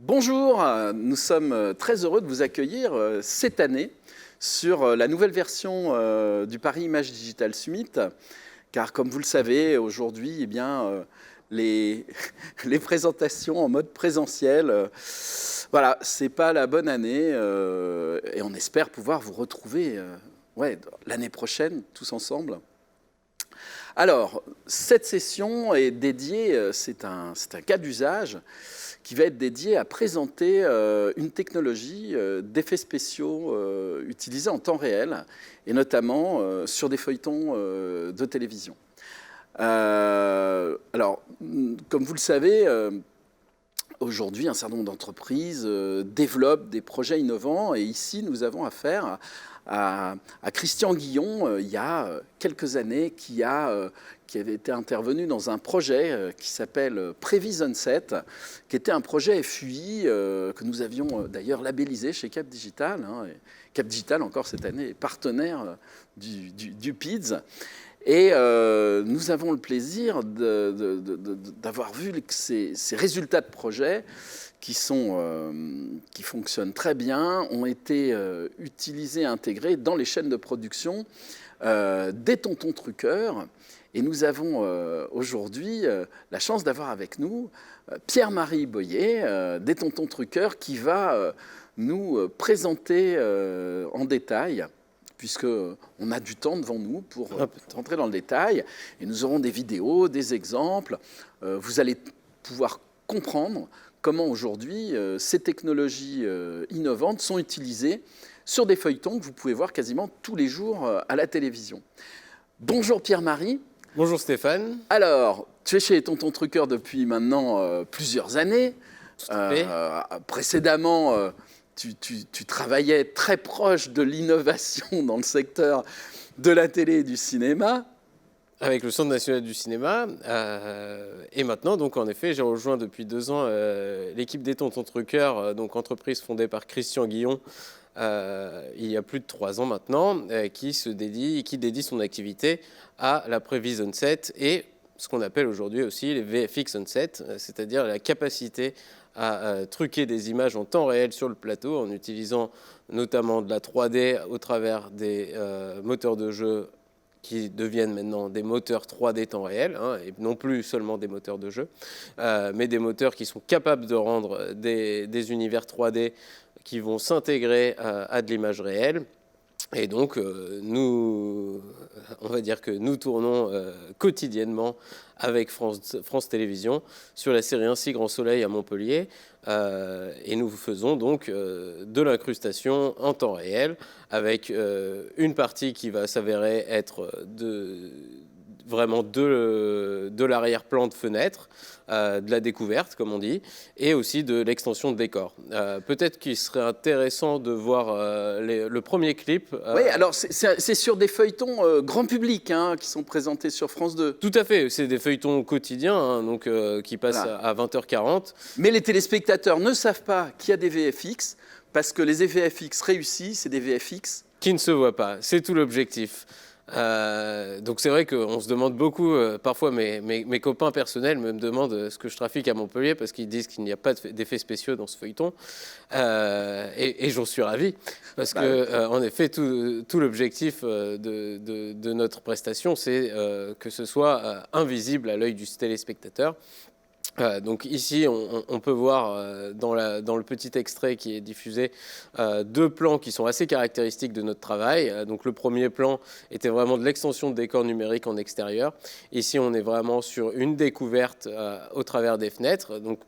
Bonjour, nous sommes très heureux de vous accueillir cette année sur la nouvelle version du Paris Image Digital Summit, car comme vous le savez, aujourd'hui, les présentations en mode présentiel, voilà, c'est pas la bonne année et on espère pouvoir vous retrouver l'année prochaine tous ensemble. Alors, cette session est dédiée, c'est un cas d'usage qui va être dédié à présenter une technologie d'effets spéciaux utilisés en temps réel, et notamment sur des feuilletons de télévision. Alors, comme vous le savez, aujourd'hui, un certain nombre d'entreprises développent des projets innovants, et ici, nous avons affaire à Christian Guillon, il y a quelques années, qui avait été intervenu dans un projet qui s'appelle Prevision 7, qui était un projet FUI que nous avions d'ailleurs labellisé chez Cap Digital. Cap Digital, encore cette année, est partenaire du PIDS. Et nous avons le plaisir d'avoir vu que ces résultats de projet qui fonctionnent très bien, ont été utilisés et intégrés dans les chaînes de production des tontons truqueurs. Et nous avons aujourd'hui la chance d'avoir avec nous Pierre-Marie Boyer, des tontons truqueurs, qui va nous présenter en détail, puisqu'on a du temps devant nous pour rentrer dans le détail. Et nous aurons des vidéos, des exemples. Vous allez pouvoir comprendre comment aujourd'hui ces technologies innovantes sont utilisées sur des feuilletons que vous pouvez voir quasiment tous les jours à la télévision. Bonjour Pierre-Marie. Bonjour Stéphane. Alors, tu es chez Tonton Truqueur depuis maintenant plusieurs années. Précédemment, tu travaillais très proche de l'innovation dans le secteur de la télé et du cinéma. Avec le Centre national du cinéma. Et maintenant, donc, en effet, j'ai rejoint depuis 2 ans l'équipe des Tontons Truqueurs, donc entreprise fondée par Christian Guillon il y a plus de 3 ans maintenant, qui dédie son activité à la Prevision 7 et ce qu'on appelle aujourd'hui aussi les VFX on set, c'est-à-dire la capacité à truquer des images en temps réel sur le plateau en utilisant notamment de la 3D au travers des moteurs de jeu qui deviennent maintenant des moteurs 3D temps réel, et non plus seulement des moteurs de jeu, mais des moteurs qui sont capables de rendre des univers 3D qui vont s'intégrer à de l'image réelle. Et donc, on va dire que nous tournons quotidiennement avec France Télévisions sur la série Ainsi Grand Soleil à Montpellier. Et nous faisons donc de l'incrustation en temps réel avec une partie qui va s'avérer être vraiment de l'arrière-plan de fenêtre, de la découverte, comme on dit, et aussi de l'extension de décor. Peut-être qu'il serait intéressant de voir le premier clip. Oui, alors c'est sur des feuilletons grand public qui sont présentés sur France 2. Tout à fait, c'est des feuilletons quotidiens donc, qui passent à 20h40. Mais les téléspectateurs ne savent pas qu'il y a des VFX, parce que les VFX réussis, c'est des VFX qui ne se voient pas, c'est tout l'objectif. Donc c'est vrai qu'on se demande beaucoup, parfois mes copains personnels me demandent ce que je trafique à Montpellier parce qu'ils disent qu'il n'y a pas d'effets spéciaux dans ce feuilleton, et j'en suis ravi parce que en effet tout l'objectif de notre prestation c'est que ce soit invisible à l'œil du téléspectateur. Donc ici, on peut voir dans le petit extrait qui est diffusé 2 plans qui sont assez caractéristiques de notre travail. Donc le premier plan était vraiment de l'extension de décor numérique en extérieur. Ici, on est vraiment sur une découverte au travers des fenêtres. Donc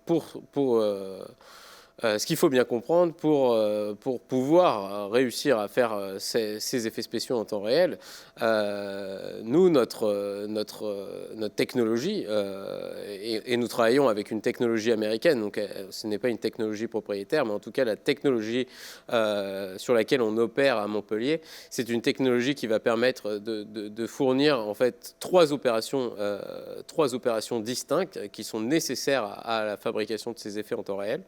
ce qu'il faut bien comprendre pour pouvoir réussir à faire ces effets spéciaux en temps réel, nous, notre technologie, et nous travaillons avec une technologie américaine, donc ce n'est pas une technologie propriétaire, mais en tout cas la technologie sur laquelle on opère à Montpellier, c'est une technologie qui va permettre de fournir en fait 3 opérations distinctes qui sont nécessaires à la fabrication de ces effets en temps réel,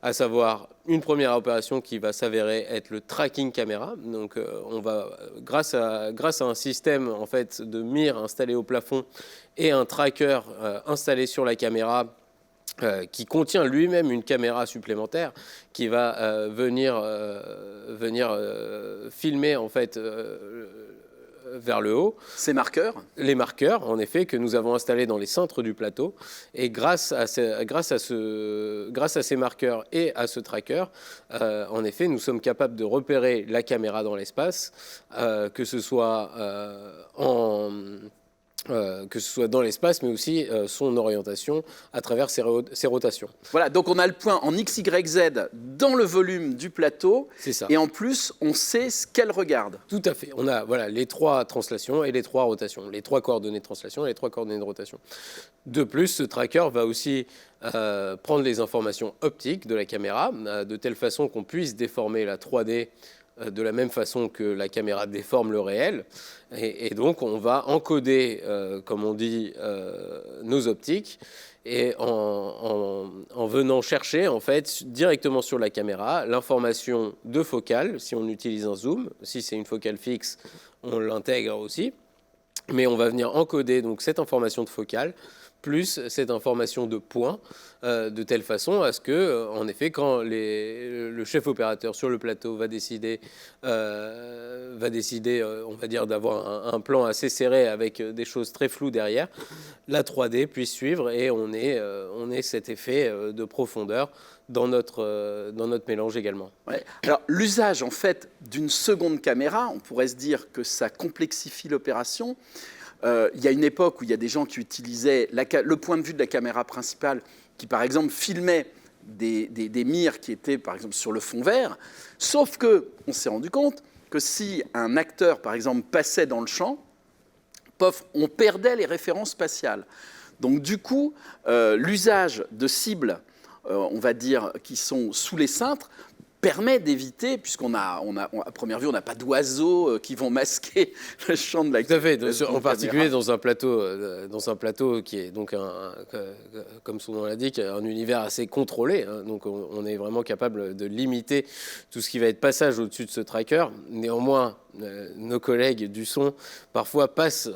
à savoir une première opération qui va s'avérer être le tracking caméra. Donc on va, grâce à un système en fait de mire installé au plafond et un tracker installé sur la caméra, qui contient lui-même une caméra supplémentaire qui va venir filmer en fait vers le haut. Ces marqueurs? Les marqueurs, en effet, que nous avons installés dans les cintres du plateau. Et grâce à ces marqueurs et à ce tracker, en effet, nous sommes capables de repérer la caméra dans l'espace, que ce soit dans l'espace, mais aussi son orientation à travers ses rotations. Voilà, donc on a le point en X, Y, Z dans le volume du plateau. C'est ça. Et en plus, on sait ce qu'elle regarde. Tout à fait. On a les 3 translations et les 3 rotations, les 3 coordonnées de translation et les 3 coordonnées de rotation. De plus, ce tracker va aussi prendre les informations optiques de la caméra, de telle façon qu'on puisse déformer la 3D de la même façon que la caméra déforme le réel. Et donc, on va encoder, comme on dit, nos optiques, et en venant chercher, en fait, directement sur la caméra, l'information de focale, si on utilise un zoom. Si c'est une focale fixe, on l'intègre aussi. Mais on va venir encoder donc, cette information de focale, plus cette information de point, de telle façon à ce que, en effet, quand le chef opérateur sur le plateau va décider, on va dire, d'avoir un plan assez serré avec des choses très floues derrière, la 3D puisse suivre et on ait cet effet de profondeur dans notre mélange également. Ouais. Alors, l'usage, en fait, d'une seconde caméra, on pourrait se dire que ça complexifie l'opération. Il y a une époque où il y a des gens qui utilisaient le point de vue de la caméra principale qui, par exemple, filmait des mires qui étaient, par exemple, sur le fond vert. Sauf qu'on s'est rendu compte que si un acteur, par exemple, passait dans le champ, on perdait les références spatiales. Donc, du coup, l'usage de cibles, on va dire, qui sont sous les cintres, permet d'éviter, puisqu'on à première vue, on n'a pas d'oiseaux qui vont masquer le champ de la caméra. Tout à fait, en particulier dans un plateau qui est donc, comme son nom l'indique, un univers assez contrôlé. Hein, donc on est vraiment capable de limiter tout ce qui va être passage au-dessus de ce tracker. Néanmoins, nos collègues du son, parfois, passent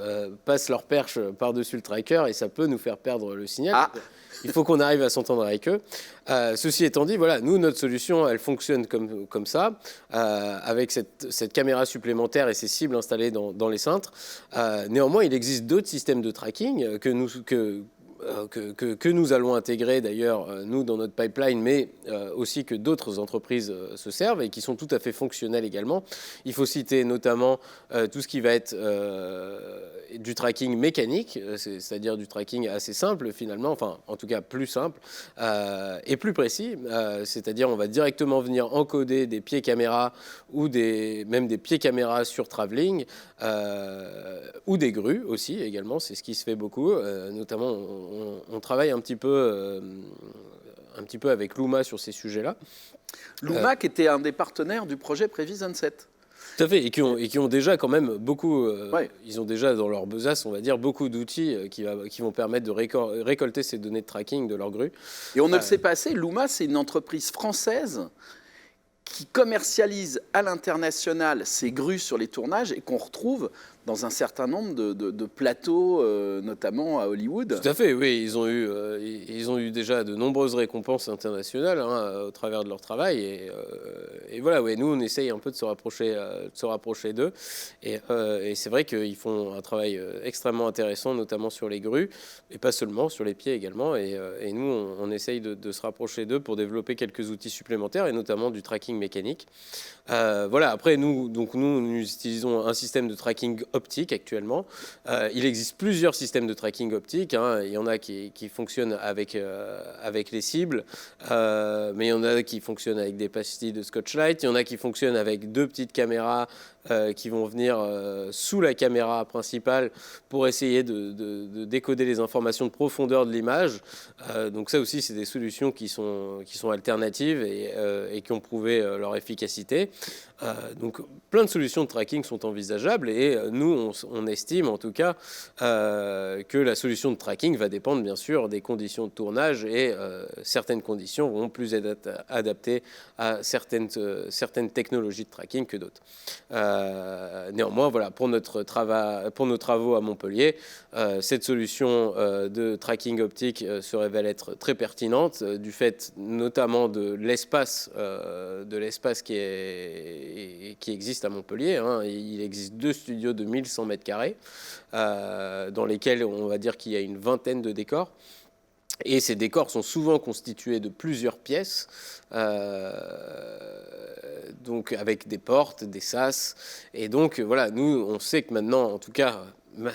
leur perche par-dessus le tracker et ça peut nous faire perdre le signal. Ah. Il faut qu'on arrive à s'entendre avec eux. Ceci étant dit, voilà, nous, notre solution, elle fonctionne comme ça, avec cette caméra supplémentaire et ces cibles installées dans les cintres. Néanmoins, il existe d'autres systèmes de tracking que nous allons intégrer d'ailleurs, nous, dans notre pipeline, mais aussi que d'autres entreprises se servent et qui sont tout à fait fonctionnelles également. Il faut citer notamment tout ce qui va être du tracking mécanique, c'est-à-dire du tracking assez simple finalement, enfin en tout cas plus simple et plus précis, c'est-à-dire on va directement venir encoder des pieds caméra ou même des pieds caméra sur travelling ou des grues aussi également, c'est ce qui se fait beaucoup, notamment on travaille un petit peu avec Luma sur ces sujets-là. Luma qui était un des partenaires du projet Prevision 7. Tout à fait, et qui ont déjà quand même beaucoup, ils ont déjà dans leur besace, on va dire, beaucoup d'outils qui vont permettre de récolter ces données de tracking de leur grue. Et on ne le sait pas assez, Luma, c'est une entreprise française qui commercialise à l'international ces grues sur les tournages et qu'on retrouve dans un certain nombre de plateaux, notamment à Hollywood. Tout à fait, oui. Ils ont eu déjà de nombreuses récompenses internationales au travers de leur travail. Et voilà, ouais, nous, on essaye un peu de se rapprocher d'eux. Et c'est vrai qu'ils font un travail extrêmement intéressant, notamment sur les grues, et pas seulement, sur les pieds également. Et nous, on essaye de se rapprocher d'eux pour développer quelques outils supplémentaires, et notamment du tracking mécanique. Voilà, après, nous utilisons un système de tracking optique actuellement. Il existe plusieurs systèmes de tracking optique. Hein. Il y en a qui fonctionnent avec les cibles, mais il y en a qui fonctionnent avec des pastilles de Scotch-Light. Il y en a qui fonctionnent avec 2 petites caméras qui vont venir sous la caméra principale pour essayer de décoder les informations de profondeur de l'image. Donc ça aussi, c'est des solutions qui sont alternatives et qui ont prouvé leur efficacité. Donc plein de solutions de tracking sont envisageables et nous, nous, on estime en tout cas que la solution de tracking va dépendre bien sûr des conditions de tournage et certaines conditions vont plus être adaptées à certaines technologies de tracking que d'autres. Néanmoins, voilà, pour nos travaux à Montpellier, cette solution de tracking optique se révèle être très pertinente du fait notamment de l'espace qui existe à Montpellier. Hein. Il existe 2 studios de 1100 mètres carrés dans lesquels on va dire qu'il y a une vingtaine de décors. Et ces décors sont souvent constitués de plusieurs pièces, donc avec des portes, des sas. Et donc voilà, nous, on sait que maintenant, en tout cas,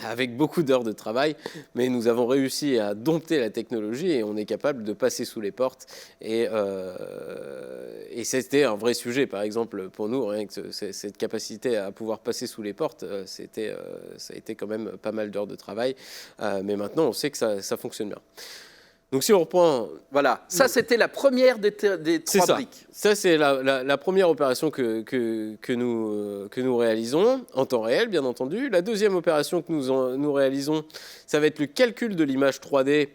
avec beaucoup d'heures de travail, mais nous avons réussi à dompter la technologie et on est capable de passer sous les portes. Et c'était un vrai sujet, par exemple, pour nous, rien que cette capacité à pouvoir passer sous les portes, ça a été quand même pas mal d'heures de travail. Mais maintenant, on sait que ça fonctionne bien. Donc si on reprend... Voilà, ça c'était la première des 3 briques. Ça c'est la première opération que nous réalisons, en temps réel bien entendu. La deuxième opération que nous réalisons, ça va être le calcul de l'image 3D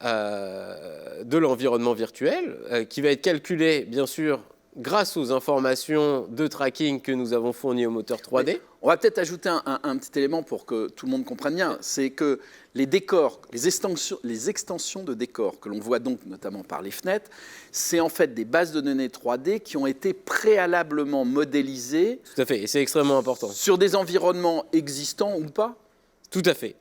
de l'environnement virtuel, qui va être calculé bien sûr grâce aux informations de tracking que nous avons fournies au moteur 3D. Oui. On va peut-être ajouter un petit élément pour que tout le monde comprenne bien. C'est que les décors, les extensions de décors que l'on voit donc notamment par les fenêtres, c'est en fait des bases de données 3D qui ont été préalablement modélisées. Tout à fait, et c'est extrêmement important. Sur des environnements existants ou pas ? Tout à fait.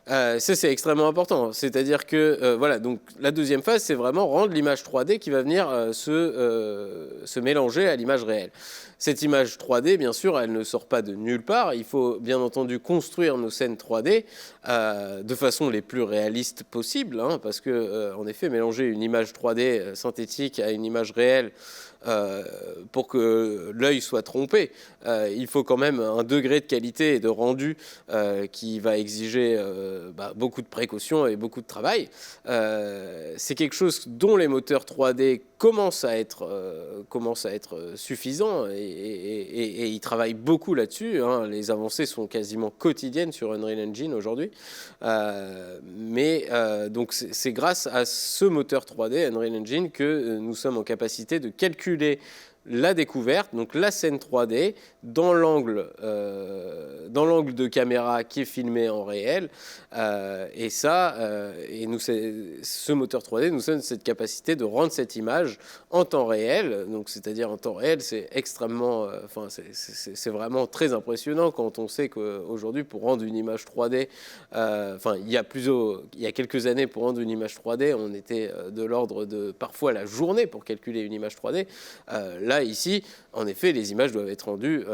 Ça, c'est extrêmement important. C'est-à-dire que voilà, donc, la deuxième phase, c'est vraiment rendre l'image 3D qui va venir se mélanger à l'image réelle. Cette image 3D, bien sûr, elle ne sort pas de nulle part. Il faut bien entendu construire nos scènes 3D de façon les plus réalistes possible, hein, parce que, en effet, mélanger une image 3D synthétique à une image réelle, pour que l'œil soit trompé, il faut quand même un degré de qualité et de rendu qui va exiger beaucoup de précautions et beaucoup de travail. C'est quelque chose dont les moteurs 3D commencent à être suffisants et ils travaillent beaucoup là-dessus. Hein. Les avancées sont quasiment quotidiennes sur Unreal Engine aujourd'hui. Donc c'est grâce à ce moteur 3D, Unreal Engine, que nous sommes en capacité de calculer la découverte, donc la scène 3D, dans l'angle de caméra qui est filmé en réel. Et ce moteur 3D nous donne cette capacité de rendre cette image en temps réel. Donc, c'est-à-dire en temps réel, c'est extrêmement, c'est vraiment très impressionnant quand on sait qu'aujourd'hui, pour rendre une image 3D, il y a quelques années, pour rendre une image 3D, on était de l'ordre de parfois la journée pour calculer une image 3D. Là, ici, en effet, les images doivent être rendues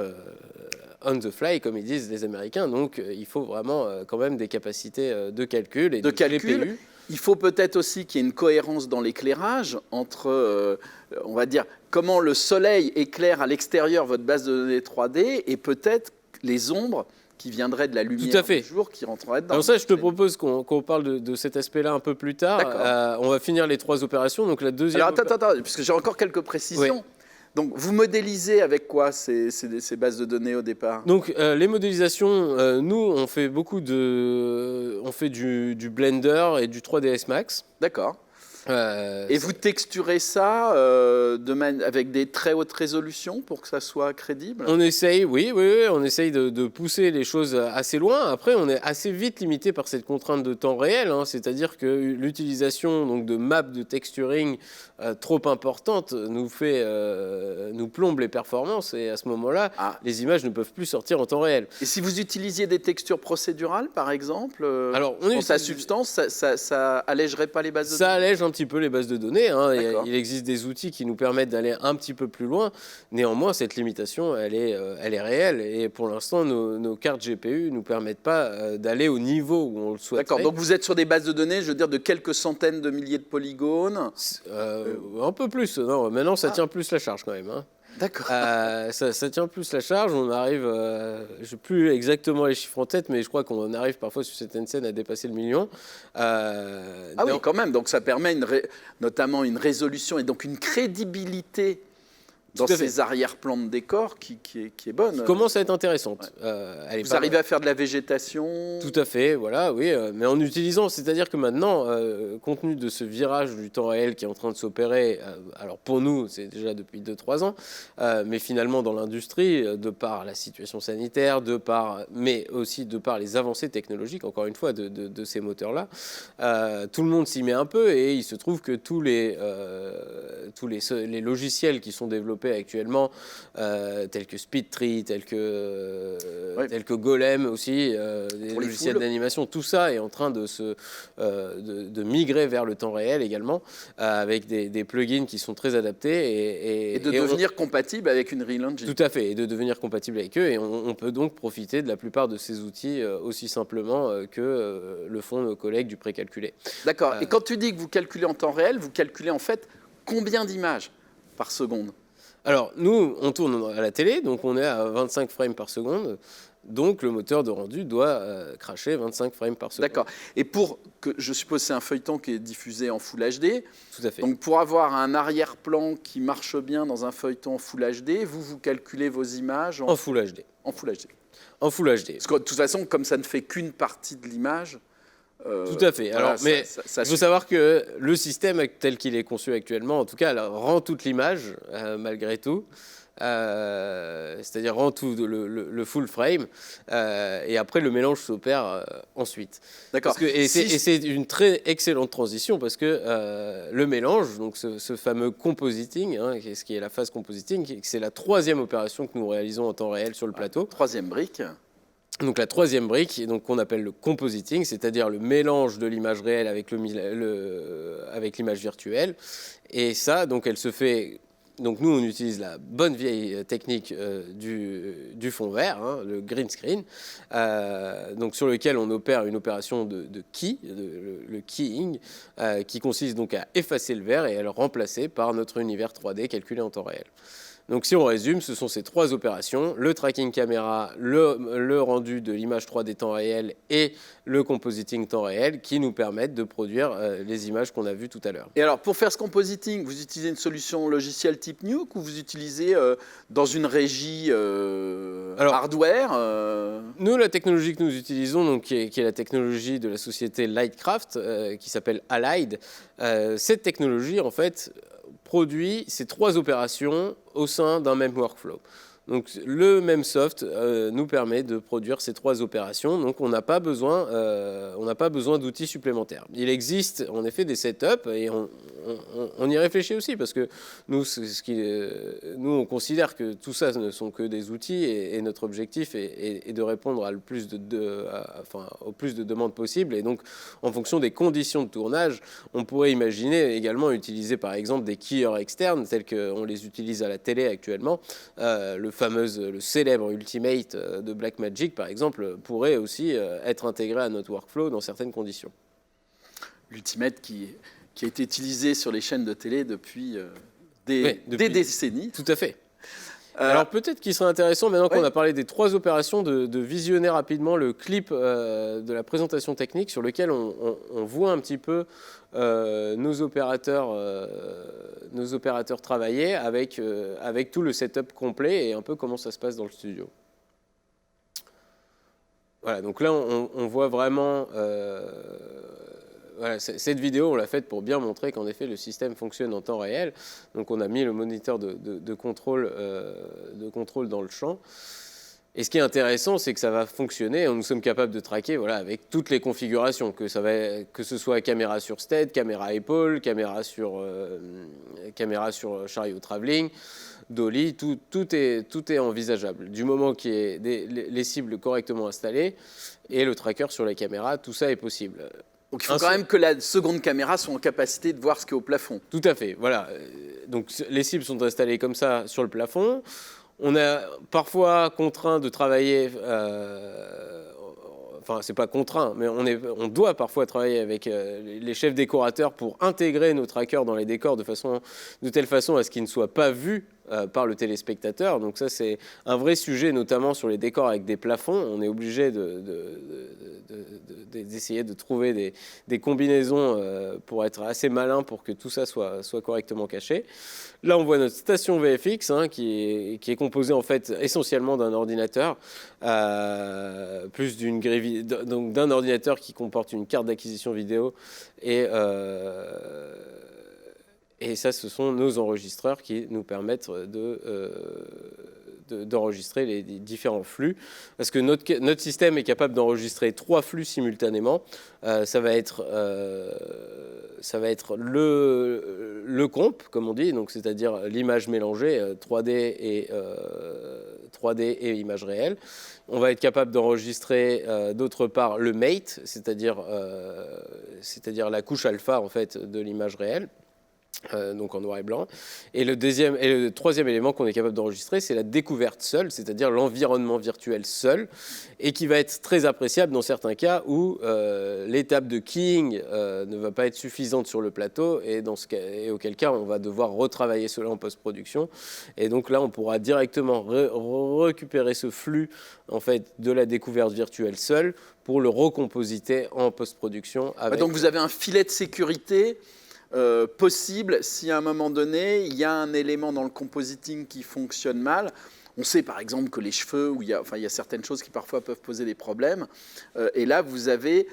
on the fly, comme ils disent les Américains. Donc, il faut vraiment quand même des capacités de calcul et de GPU. Il faut peut-être aussi qu'il y ait une cohérence dans l'éclairage entre, on va dire, comment le soleil éclaire à l'extérieur votre base de données 3D et peut-être les ombres qui viendraient de la lumière du jour qui rentreraient dedans. Alors ça, je te propose qu'on parle de cet aspect-là un peu plus tard. On va finir les 3 opérations. Donc la deuxième. Alors attends, puisque j'ai encore quelques précisions. Oui. Donc, vous modélisez avec quoi ces bases de données au départ ? Donc, les modélisations, nous, on fait du Blender et du 3ds Max. D'accord. Et vous texturez ça avec des très hautes résolutions pour que ça soit crédible ? On essaye, oui, on essaye de pousser les choses assez loin. Après, on est assez vite limité par cette contrainte de temps réel, hein, c'est-à-dire que l'utilisation donc, de maps de texturing trop importantes nous plombe les performances et à ce moment-là, les images ne peuvent plus sortir en temps réel. Et si vous utilisiez des textures procédurales, par exemple, pour sa substance, ça allégerait pas les bases de données ? Ça allège un petit peu les bases de données. Hein. Il existe des outils qui nous permettent d'aller un petit peu plus loin. Néanmoins, cette limitation, elle est réelle. Et pour l'instant, nos cartes GPU ne nous permettent pas d'aller au niveau où on le souhaite. D'accord. Donc vous êtes sur des bases de données, je veux dire, de quelques centaines de milliers de polygones. Un peu plus. Non, maintenant, ça tient plus la charge quand même. Hein. D'accord. Ça tient plus la charge. On arrive, je n'ai plus exactement les chiffres en tête, mais je crois qu'on arrive parfois sur certaines scènes à dépasser le million. Oui, quand même. Donc ça permet notamment une résolution et donc une crédibilité dans ces arrière-plans de décor qui est bonne. Qui commence à être intéressante. Ouais. Vous arrivez à faire de la végétation? Tout à fait, voilà, oui, mais en utilisant, c'est-à-dire que maintenant, compte tenu de ce virage du temps réel qui est en train de s'opérer, alors pour nous, c'est déjà depuis 2-3 ans, mais finalement dans l'industrie, de par la situation sanitaire, mais aussi de par les avancées technologiques, encore une fois, de ces moteurs-là, tout le monde s'y met un peu et il se trouve que tous les logiciels qui sont développés actuellement, tels que SpeedTree, tels que Golem aussi, des logiciels d'animation, tout ça est en train de migrer vers le temps réel également, avec des plugins qui sont très adaptés. Et de devenir compatible avec une Real Engine. Tout à fait, et de devenir compatible avec eux. Et on peut donc profiter de la plupart de ces outils aussi simplement que le font nos collègues du précalculé. D'accord. Et quand tu dis que vous calculez en temps réel, vous calculez en fait combien d'images par seconde? Alors, nous, on tourne à la télé, donc on est à 25 frames par seconde. Donc, le moteur de rendu doit cracher 25 frames par seconde. D'accord. Et je suppose c'est un feuilleton qui est diffusé en Full HD. Tout à fait. Donc, pour avoir un arrière-plan qui marche bien dans un feuilleton en Full HD, vous calculez vos images en Full HD. En Full HD. En Full HD. Parce que de toute façon, comme ça ne fait qu'une partie de l'image... tout à fait. Alors, mais il faut savoir que le système tel qu'il est conçu actuellement, en tout cas, rend toute l'image, malgré tout. C'est-à-dire rend tout le full frame, et après le mélange s'opère ensuite. D'accord. Et c'est une très excellente transition parce que le mélange, donc ce fameux compositing, ce qui est la phase compositing, c'est la troisième opération que nous réalisons en temps réel sur le plateau. Troisième brique. Donc la troisième brique, donc qu'on appelle le compositing, c'est-à-dire le mélange de l'image réelle avec l'image virtuelle. Et ça, donc elle se fait. Donc nous, on utilise la bonne vieille technique du fond vert, le green screen, donc sur lequel on opère une opération de key, le keying, qui consiste donc à effacer le vert et à le remplacer par notre univers 3D calculé en temps réel. Donc si on résume, ce sont ces trois opérations, le tracking caméra, le rendu de l'image 3D temps réel et le compositing temps réel qui nous permettent de produire les images qu'on a vues tout à l'heure. Et alors pour faire ce compositing, vous utilisez une solution logicielle type Nuke ou vous utilisez dans une régie hardware Nous, la technologie que nous utilisons, donc, qui est la technologie de la société Lightcraft, qui s'appelle Allied, cette technologie en fait produit ces trois opérations au sein d'un même workflow. Donc le même soft nous permet de produire ces trois opérations, donc on n'a pas besoin d'outils supplémentaires. Il existe en effet des setups et on y réfléchit aussi parce que nous, on considère que tout ça ne sont que des outils et notre objectif est de répondre à au plus de demandes possibles. Et donc en fonction des conditions de tournage, on pourrait imaginer également utiliser par exemple des keyers externes tels qu'on les utilise à la télé actuellement. Le célèbre Ultimate de Blackmagic, par exemple, pourrait aussi être intégré à notre workflow dans certaines conditions. L'Ultimate qui a été utilisé sur les chaînes de télé depuis des décennies. Tout à fait. Alors peut-être qu'il serait intéressant, maintenant qu'on a parlé des trois opérations, de visionner rapidement le clip de la présentation technique sur lequel on voit un petit peu nos opérateurs travailler avec tout le setup complet et un peu comment ça se passe dans le studio. Voilà, donc là on voit vraiment... Voilà, cette vidéo, on l'a faite pour bien montrer qu'en effet, le système fonctionne en temps réel. Donc, on a mis le moniteur de contrôle dans le champ. Et ce qui est intéressant, c'est que ça va fonctionner. Nous sommes capables de traquer avec toutes les configurations, que ce soit caméra sur stead, caméra épaule, caméra sur chariot travelling, dolly, tout est envisageable. Du moment qu'il y ait les cibles correctement installées et le tracker sur la caméra, tout ça est possible. Donc il faut quand même que la seconde caméra soit en capacité de voir ce qui est au plafond. Tout à fait, voilà. Donc les cibles sont installées comme ça sur le plafond. On est parfois contraint de travailler, enfin c'est pas contraint, mais on doit parfois travailler avec les chefs décorateurs pour intégrer nos trackers dans les décors de telle façon à ce qu'ils ne soient pas vus par le téléspectateur. Donc ça, c'est un vrai sujet, notamment sur les décors avec des plafonds. On est obligé d'essayer de trouver des combinaisons pour être assez malin pour que tout ça soit correctement caché. Là, on voit notre station VFX qui est composée en fait essentiellement d'un ordinateur, plus d'une grille, donc d'un ordinateur qui comporte une carte d'acquisition vidéo et ça, ce sont nos enregistreurs qui nous permettent d'enregistrer les différents flux. Parce que notre système est capable d'enregistrer 3 flux simultanément. Ça va être le comp, comme on dit, donc c'est-à-dire l'image mélangée, 3D et image réelle. On va être capable d'enregistrer d'autre part le mate, c'est-à-dire la couche alpha en fait, de l'image réelle. Donc en noir et blanc. Et le troisième élément qu'on est capable d'enregistrer, c'est la découverte seule, c'est-à-dire l'environnement virtuel seul, et qui va être très appréciable dans certains cas où l'étape de keying ne va pas être suffisante sur le plateau, et auquel cas on va devoir retravailler cela en post-production. Et donc là, on pourra directement récupérer ce flux en fait, de la découverte virtuelle seule pour le recompositer en post-production. Donc vous avez un filet de sécurité possible si à un moment donné il y a un élément dans le compositing qui fonctionne mal. On sait par exemple que les cheveux, il y a certaines choses qui parfois peuvent poser des problèmes, et là vous avez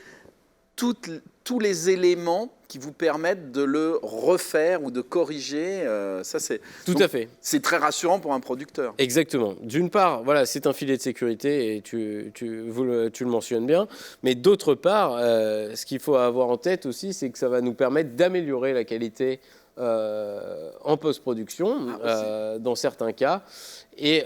tous les éléments qui vous permettent de le refaire ou de corriger. Ça, Tout à fait. C'est très rassurant pour un producteur. Exactement. D'une part, voilà, c'est un filet de sécurité et tu le mentionnes bien. Mais d'autre part, ce qu'il faut avoir en tête aussi, c'est que ça va nous permettre d'améliorer la qualité en post-production dans certains cas. Et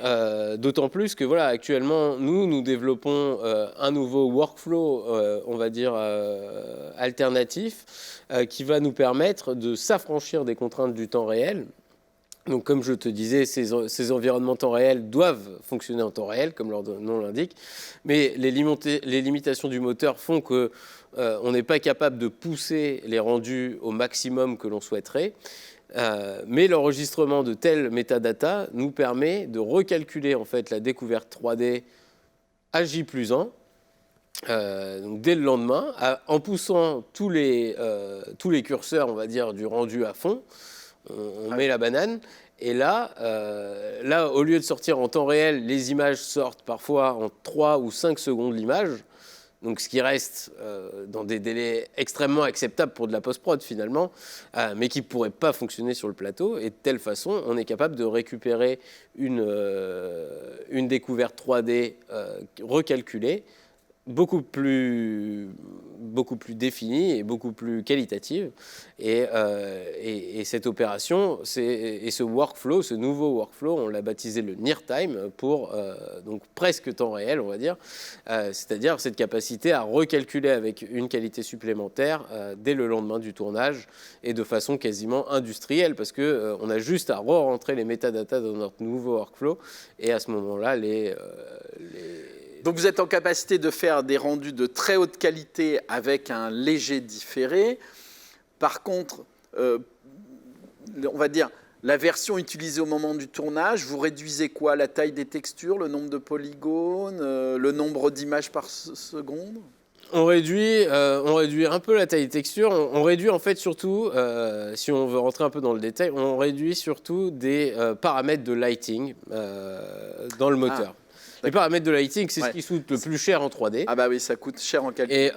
d'autant plus que voilà, actuellement, nous développons un nouveau workflow, on va dire, alternatif, qui va nous permettre de s'affranchir des contraintes du temps réel. Donc, comme je te disais, ces environnements temps réel doivent fonctionner en temps réel, comme leur nom l'indique, mais les limitations du moteur font que on n'est pas capable de pousser les rendus au maximum que l'on souhaiterait. Mais l'enregistrement de tels métadatas nous permet de recalculer en fait la découverte 3D à J+1, donc dès le lendemain, en poussant tous les curseurs, on va dire, du rendu à fond. On met la banane. Et là, au lieu de sortir en temps réel, les images sortent parfois en 3 ou 5 secondes l'image. Donc, ce qui reste dans des délais extrêmement acceptables pour de la post-prod finalement, mais qui ne pourrait pas fonctionner sur le plateau. Et de telle façon, on est capable de récupérer une découverte 3D recalculée, beaucoup plus définie et beaucoup plus qualitative. Et cette opération, ce workflow, ce nouveau workflow, on l'a baptisé le near time pour donc presque temps réel, on va dire. C'est-à-dire cette capacité à recalculer avec une qualité supplémentaire dès le lendemain du tournage et de façon quasiment industrielle parce qu'on a juste à re-rentrer les métadatas dans notre nouveau workflow et à ce moment-là, Donc vous êtes en capacité de faire des rendus de très haute qualité avec un léger différé. Par contre, on va dire, la version utilisée au moment du tournage, vous réduisez quoi? La taille des textures, le nombre de polygones, le nombre d'images par seconde? On réduit un peu la taille des textures. On réduit en fait surtout, si on veut rentrer un peu dans le détail, on réduit surtout des paramètres de lighting dans le moteur. Les paramètres de lighting, c'est ce qui coûte le plus cher en 3D. Ah bah oui, ça coûte cher en calcul.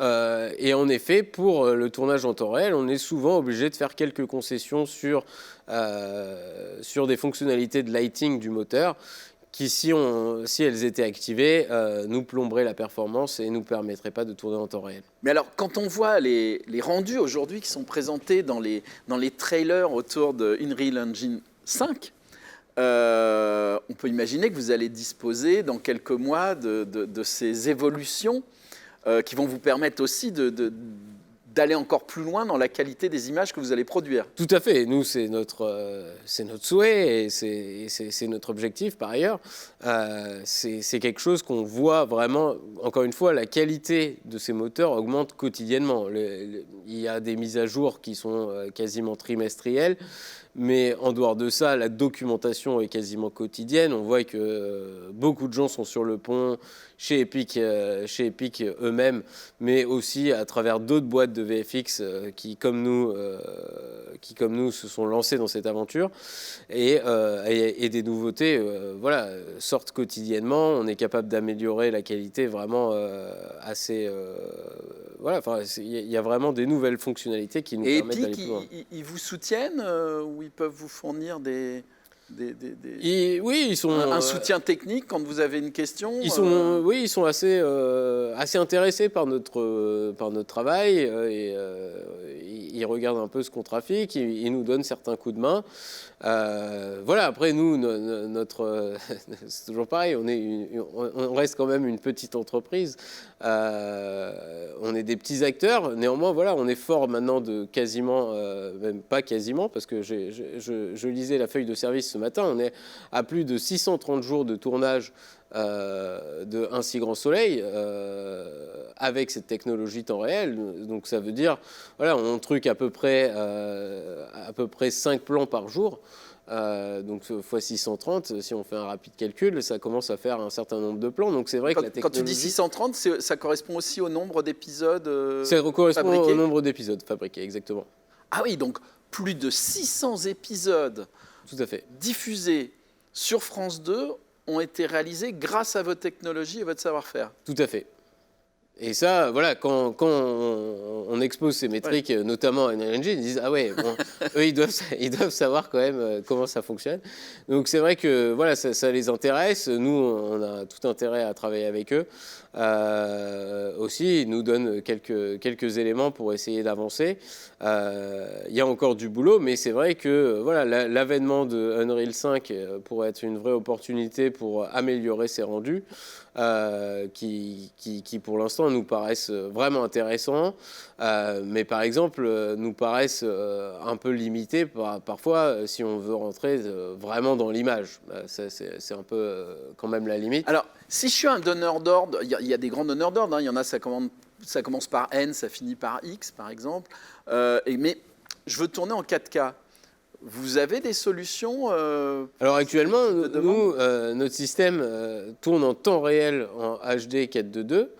Et en effet, pour le tournage en temps réel, on est souvent obligé de faire quelques concessions sur des fonctionnalités de lighting du moteur qui, si elles étaient activées, nous plomberaient la performance et ne nous permettraient pas de tourner en temps réel. Mais alors, quand on voit les rendus aujourd'hui qui sont présentés dans les trailers autour de Unreal Engine 5, on peut imaginer que vous allez disposer dans quelques mois de ces évolutions qui vont vous permettre aussi d'aller encore plus loin dans la qualité des images que vous allez produire. Tout à fait. Nous, c'est notre souhait et c'est notre objectif par ailleurs. C'est quelque chose qu'on voit vraiment, encore une fois, la qualité de ces moteurs augmente quotidiennement. Il y a des mises à jour qui sont quasiment trimestrielles. Mais en dehors de ça, la documentation est quasiment quotidienne. On voit que beaucoup de gens sont sur le pont chez Epic eux-mêmes, mais aussi à travers d'autres boîtes de VFX qui, comme nous, se sont lancés dans cette aventure. Et des nouveautés sortent quotidiennement. On est capable d'améliorer la qualité vraiment assez... il y a vraiment des nouvelles fonctionnalités qui nous permettent d'aller plus loin. Ils vous soutiennent ou ils peuvent vous fournir oui, ils sont un soutien technique quand vous avez une question. Ils sont assez intéressés par notre travail et ils regardent un peu ce qu'on trafique, ils nous donnent certains coups de main. Après nous, c'est toujours pareil, on reste quand même une petite entreprise. On est des petits acteurs, néanmoins on est fort maintenant de quasiment, même pas quasiment, parce que je lisais la feuille de service ce matin, on est à plus de 630 jours de tournage de Un si grand soleil avec cette technologie temps réel. Donc ça veut dire, on truque à peu près 5 plans par jour. Donc fois 630, si on fait un rapide calcul, ça commence à faire un certain nombre de plans. Donc c'est vrai que la technologie... Quand tu dis 630, ça correspond aussi au nombre d'épisodes ça correspond fabriqués. Au nombre d'épisodes fabriqués, exactement. Ah oui, donc plus de 600 épisodes tout à fait diffusés sur France 2 ont été réalisés grâce à votre technologie et votre savoir-faire. Tout à fait. Et ça, quand on expose ces métriques, notamment à Unreal Engine, ils disent « Ah ouais, bon, eux, ils doivent savoir quand même comment ça fonctionne. » Donc c'est vrai que ça les intéresse. Nous, on a tout intérêt à travailler avec eux. Aussi, ils nous donnent quelques éléments pour essayer d'avancer. Il y a encore du boulot, mais c'est vrai que l'avènement de Unreal 5 pourrait être une vraie opportunité pour améliorer ses rendus. Qui pour l'instant nous paraissent vraiment intéressants, mais par exemple nous paraissent un peu limités parfois si on veut rentrer vraiment dans l'image. C'est un peu quand même la limite. Alors, si je suis un donneur d'ordre, il y a des grands donneurs d'ordre, il y en a, ça commence par N, ça finit par X, par exemple, mais je veux tourner en 4K. Vous avez des solutions Alors actuellement, nous, notre système tourne en temps réel en HD 422,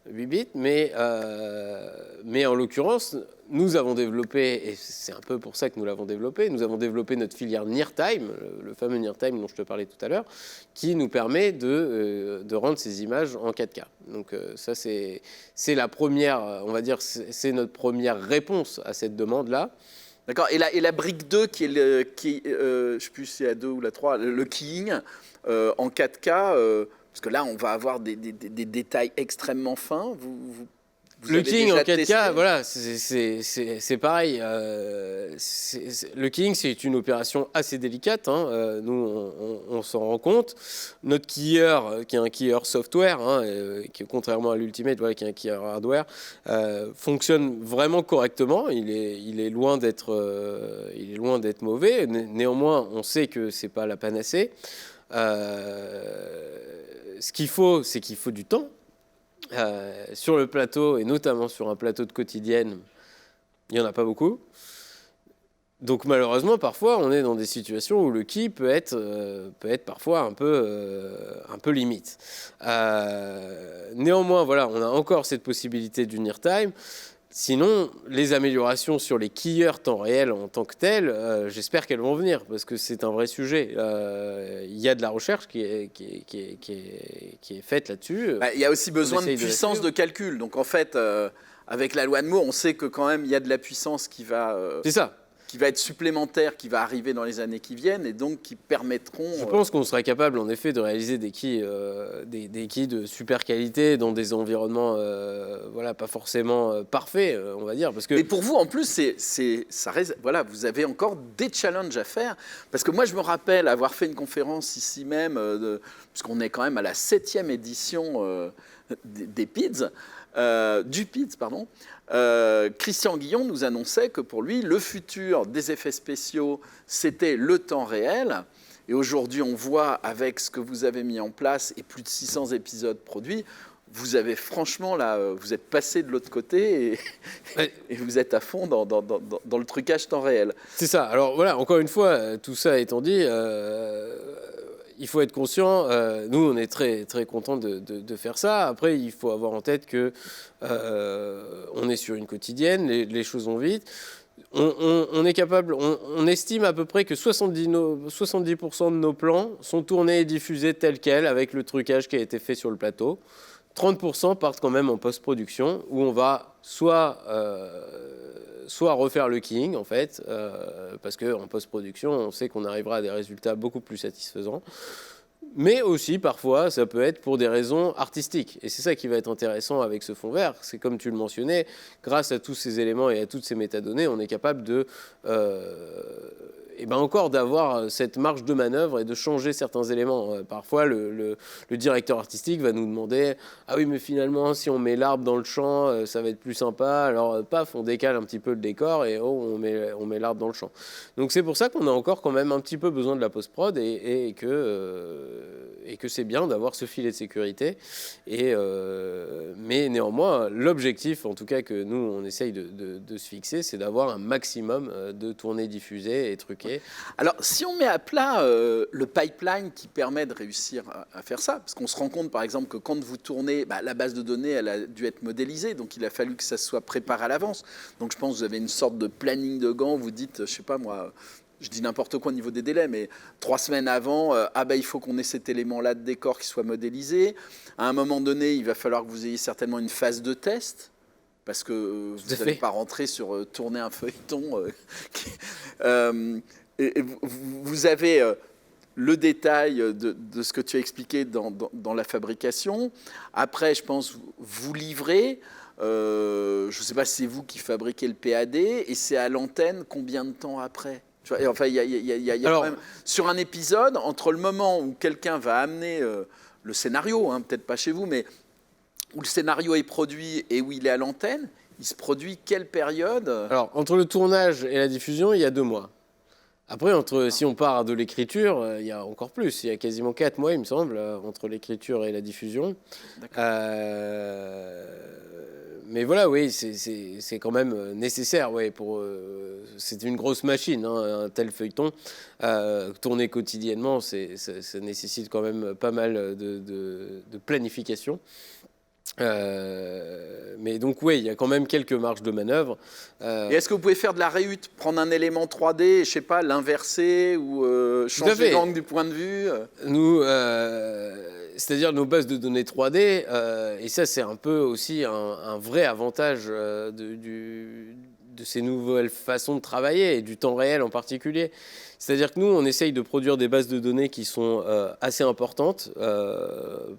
8 bits, mais en l'occurrence, nous avons développé, et c'est un peu pour ça que nous l'avons développé, nous avons développé notre filière NearTime, le fameux NearTime dont je te parlais tout à l'heure, qui nous permet de rendre ces images en 4K. Donc ça, c'est la première, on va dire, c'est notre première réponse à cette demande-là. D'accord. Et la brique 2, qui est je ne sais plus si c'est la 2 ou la 3, le keying en 4K, parce que là, on va avoir des détails extrêmement fins. Vous le keying en 4K, testé c'est pareil. Le keying, c'est une opération assez délicate. Nous, on s'en rend compte. Notre keyer, qui est un keyer software, qui, contrairement à l'Ultimate, qui est un keyer hardware, fonctionne vraiment correctement. Il est loin d'être mauvais. Néanmoins, on sait que c'est pas la panacée. Ce qu'il faut, c'est qu'il faut du temps. Sur le plateau, et notamment sur un plateau de quotidienne, il n'y en a pas beaucoup. Donc malheureusement, parfois, on est dans des situations où le key peut être parfois un peu limite. Néanmoins, on a encore cette possibilité du near time. Sinon, les améliorations sur les keyers temps réel en tant que telles, j'espère qu'elles vont venir, parce que c'est un vrai sujet. Il y a de la recherche qui est faite là-dessus. Il y a aussi besoin de puissance de calcul. Donc en fait, avec la loi de Moore, on sait que quand même, il y a de la puissance qui va... c'est ça. Qui va être supplémentaire, qui va arriver dans les années qui viennent et donc qui permettront... Je pense qu'on sera capable en effet de réaliser des keys de super qualité dans des environnements pas forcément parfaits, on va dire. Parce que... Mais pour vous, en plus, vous avez encore des challenges à faire. Parce que moi, je me rappelle avoir fait une conférence ici même, puisqu'on est quand même à la 7e édition des PIDS, du PIDS, pardon, Christian Guillon nous annonçait que pour lui, le futur des effets spéciaux, c'était le temps réel. Et aujourd'hui, on voit avec ce que vous avez mis en place et plus de 600 épisodes produits, vous avez franchement, là, vous êtes passé de l'autre côté et vous êtes à fond dans le trucage temps réel. C'est ça. Alors voilà, encore une fois, tout ça étant dit, il faut être conscient. Nous, on est très, très contents de faire ça. Après, il faut avoir en tête que on est sur une quotidienne, les choses vont vite. On est capable, on estime à peu près que 70% de nos plans sont tournés et diffusés tels quels avec le trucage qui a été fait sur le plateau. 30% partent quand même en post-production où on va soit refaire le king en fait, parce qu'en post-production on sait qu'on arrivera à des résultats beaucoup plus satisfaisants. Mais aussi, parfois, ça peut être pour des raisons artistiques. Et c'est ça qui va être intéressant avec ce fond vert. C'est comme tu le mentionnais, grâce à tous ces éléments et à toutes ces métadonnées, on est capable de... encore d'avoir cette marge de manœuvre et de changer certains éléments. Parfois, le directeur artistique va nous demander « Ah oui, mais finalement, si on met l'arbre dans le champ, ça va être plus sympa. » Alors, paf, on décale un petit peu le décor et on met l'arbre dans le champ. Donc, c'est pour ça qu'on a encore quand même un petit peu besoin de la post-prod et que c'est bien d'avoir ce filet de sécurité. Mais néanmoins, l'objectif, en tout cas, que nous, on essaye de se fixer, c'est d'avoir un maximum de tournées diffusées et truquées. Alors, si on met à plat le pipeline qui permet de réussir à faire ça, parce qu'on se rend compte, par exemple, que quand vous tournez, la base de données, elle a dû être modélisée, donc il a fallu que ça soit préparé à l'avance. Donc, je pense que vous avez une sorte de planning de Gantt, vous dites, je sais pas moi, je dis n'importe quoi au niveau des délais, mais 3 semaines avant, il faut qu'on ait cet élément-là de décor qui soit modélisé. À un moment donné, il va falloir que vous ayez certainement une phase de test, parce que vous n'allez pas rentrer sur tourner un feuilleton. Et vous avez le détail de ce que tu as expliqué dans la fabrication. Après, je pense, vous livrez. Je ne sais pas si c'est vous qui fabriquez le PAD. Et c'est à l'antenne combien de temps après ? Enfin, il y a quand même, sur un épisode, entre le moment où quelqu'un va amener le scénario, peut-être pas chez vous, mais où le scénario est produit et où il est à l'antenne, il se produit quelle période ? Alors, entre le tournage et la diffusion, il y a 2 mois. Après, si on part de l'écriture, il y a encore plus. Il y a quasiment 4 mois, il me semble, entre l'écriture et la diffusion. Mais voilà, oui, c'est quand même nécessaire. Ouais, c'est une grosse machine, un tel feuilleton. Tourner quotidiennement, ça nécessite quand même pas mal de planification. Mais donc oui, il y a quand même quelques marges de manœuvre. Et est-ce que vous pouvez faire de la réhute, prendre un élément 3D, je sais pas, l'inverser ou changer l'angle du point de vue Nous, c'est-à-dire nos bases de données 3D, et ça c'est un peu aussi un vrai avantage de ces nouvelles façons de travailler et du temps réel en particulier. C'est-à-dire que nous, on essaye de produire des bases de données qui sont assez importantes.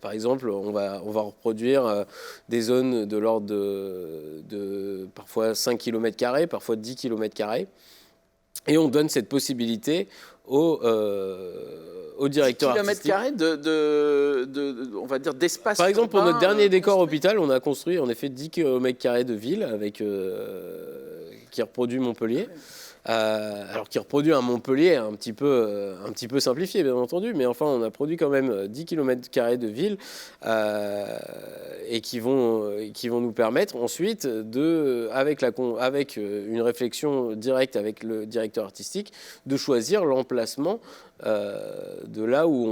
Par exemple, on va reproduire des zones de l'ordre de parfois 5 km², parfois 10 km². Et on donne cette possibilité au directeur artistique. 10 km² on va dire, d'espace. Par exemple, pour notre dernier décor hôpital, on a construit en effet 10 km² de ville qui reproduit Montpellier. Alors qui reproduit un Montpellier un petit peu simplifié, bien entendu, mais enfin on a produit quand même 10 km² de ville et qui vont nous permettre ensuite avec une réflexion directe avec le directeur artistique de choisir l'emplacement de là où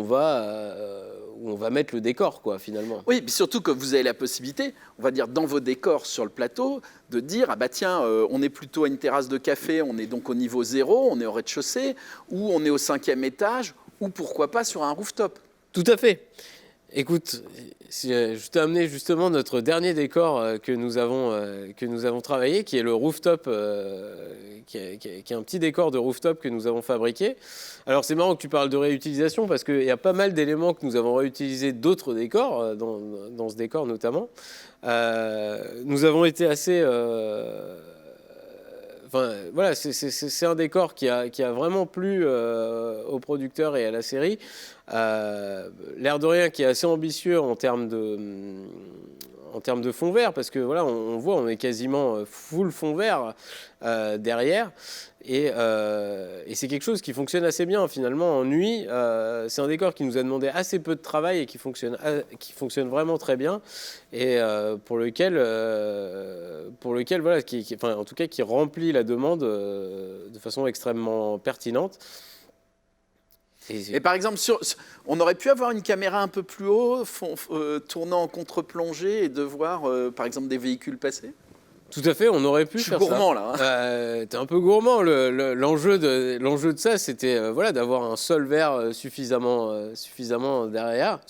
on va mettre le décor, quoi, finalement. Oui, puis surtout que vous avez la possibilité, on va dire, dans vos décors sur le plateau, de dire, on est plutôt à une terrasse de café, on est donc au niveau 0, on est au rez-de-chaussée, ou on est au 5e étage, ou pourquoi pas sur un rooftop. Tout à fait. Écoute, je t'ai amené justement notre dernier décor que nous avons travaillé, qui est le rooftop, qui est un petit décor de rooftop que nous avons fabriqué. Alors c'est marrant que tu parles de réutilisation parce qu'il y a pas mal d'éléments que nous avons réutilisés d'autres décors, dans ce décor notamment. Nous avons été assez voilà, c'est un décor qui a vraiment plu aux producteurs et à la série. L'air de rien qui est assez ambitieux en termes de fond vert, parce que voilà, on voit, on est quasiment full fond vert derrière. Et c'est quelque chose qui fonctionne assez bien finalement en nuit. C'est un décor qui nous a demandé assez peu de travail et qui fonctionne vraiment très bien et pour lequel voilà, enfin, en tout cas qui remplit la demande de façon extrêmement pertinente. Et par exemple, on aurait pu avoir une caméra un peu plus haut, tournant en contre-plongée et de voir par exemple des véhicules passer. Tout à fait, on aurait pu faire ça. Je suis gourmand là. Hein. T'es un peu gourmand. L'enjeu de ça, c'était voilà, d'avoir un sol vert suffisant derrière.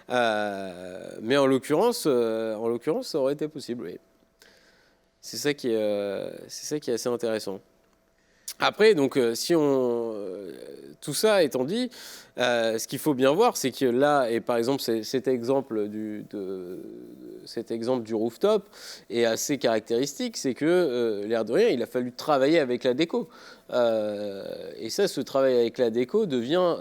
Mais en l'occurrence, ça aurait été possible. Oui. C'est ça qui est assez intéressant. Après, donc, tout ça étant dit, ce qu'il faut bien voir, c'est que là, et par exemple, cet exemple du rooftop est assez caractéristique, c'est que l'air de rien, il a fallu travailler avec la déco. Et ça, ce travail avec la déco devient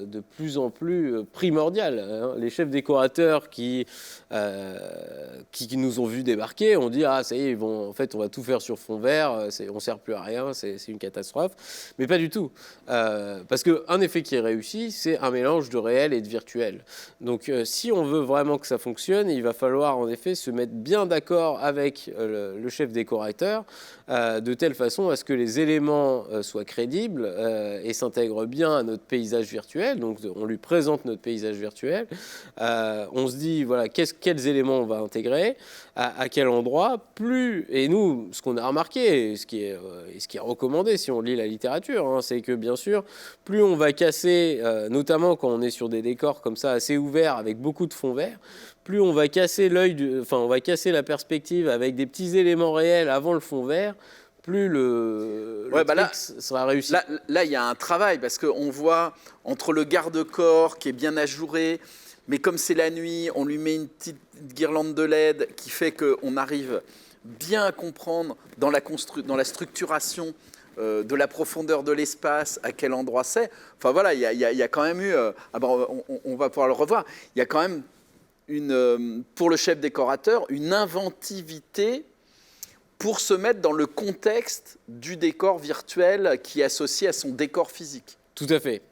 de plus en plus primordial. Hein. Les chefs décorateurs qui nous ont vus débarquer ont dit ah ça y est, en fait on va tout faire sur fond vert, on sert plus à rien, c'est une catastrophe. Mais pas du tout, parce qu'un effet qui est réussi, c'est un mélange de réel et de virtuel. Donc si on veut vraiment que ça fonctionne, il va falloir en effet se mettre bien d'accord avec le chef décorateur de telle façon à ce que les éléments soient crédibles et s'intègrent bien à notre paysage virtuel. Donc on lui présente notre paysage virtuel, on se dit voilà quels éléments on va intégrer, à quel endroit, et nous ce qu'on a remarqué, et ce qui est recommandé si on lit la littérature, hein, c'est que bien sûr plus on va casser, notamment quand on est sur des décors comme ça assez ouverts avec beaucoup de fond vert, plus on va casser on va casser la perspective avec des petits éléments réels avant le fond vert, plus le truc sera réussi. Là, il y a un travail, parce qu'on voit entre le garde-corps qui est bien ajouré, mais comme c'est la nuit, on lui met une petite guirlande de LED qui fait qu'on arrive bien à comprendre dans la structuration de la profondeur de l'espace, à quel endroit c'est. Enfin voilà, il y a quand même eu... on va pouvoir le revoir. Il y a quand même, pour le chef décorateur, une inventivité pour se mettre dans le contexte du décor virtuel qui est associé à son décor physique. Tout à fait.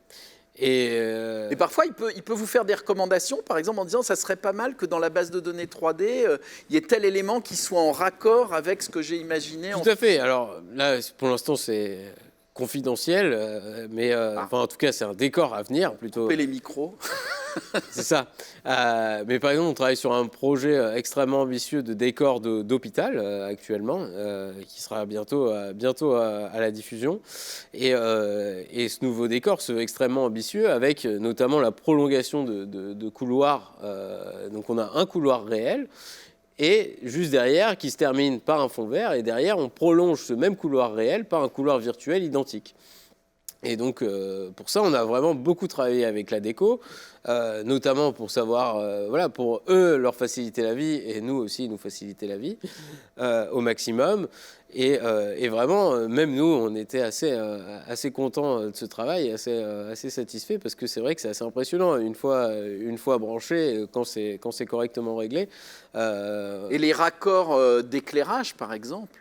Et parfois, il peut vous faire des recommandations, par exemple en disant ça serait pas mal que dans la base de données 3D, il y ait tel élément qui soit en raccord avec ce que j'ai imaginé. Tout à fait. Alors là, pour l'instant, c'est confidentiel, mais en tout cas, c'est un décor à venir plutôt. Couper les micros. C'est ça. Mais par exemple, on travaille sur un projet extrêmement ambitieux de décor d'hôpital actuellement, qui sera bientôt à la diffusion. Et ce nouveau décor se veut extrêmement ambitieux, avec notamment la prolongation de couloirs. Donc on a un couloir réel, et juste derrière, qui se termine par un fond vert, et derrière, on prolonge ce même couloir réel par un couloir virtuel identique. Et donc, pour ça, on a vraiment beaucoup travaillé avec la déco, notamment pour savoir, pour eux, leur faciliter la vie, et nous aussi, nous faciliter la vie au maximum. Et vraiment, même nous, on était assez contents de ce travail, assez satisfaits, parce que c'est vrai que c'est assez impressionnant, une fois branché, quand c'est correctement réglé. Et les raccords d'éclairage, par exemple.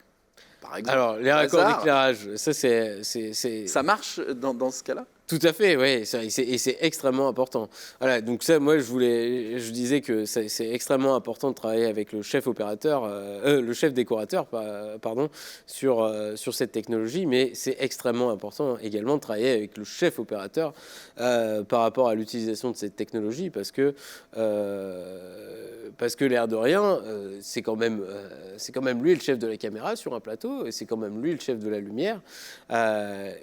Alors, les raccords d'éclairage, ça marche dans ce cas-là? Tout à fait, oui, et c'est extrêmement important. Voilà, donc ça, moi, je disais que c'est extrêmement important de travailler avec le chef décorateur, pardon, sur cette technologie, mais c'est extrêmement important également de travailler avec le chef opérateur par rapport à l'utilisation de cette technologie, parce que l'air de rien, c'est quand même lui le chef de la caméra sur un plateau, et c'est quand même lui le chef de la lumière.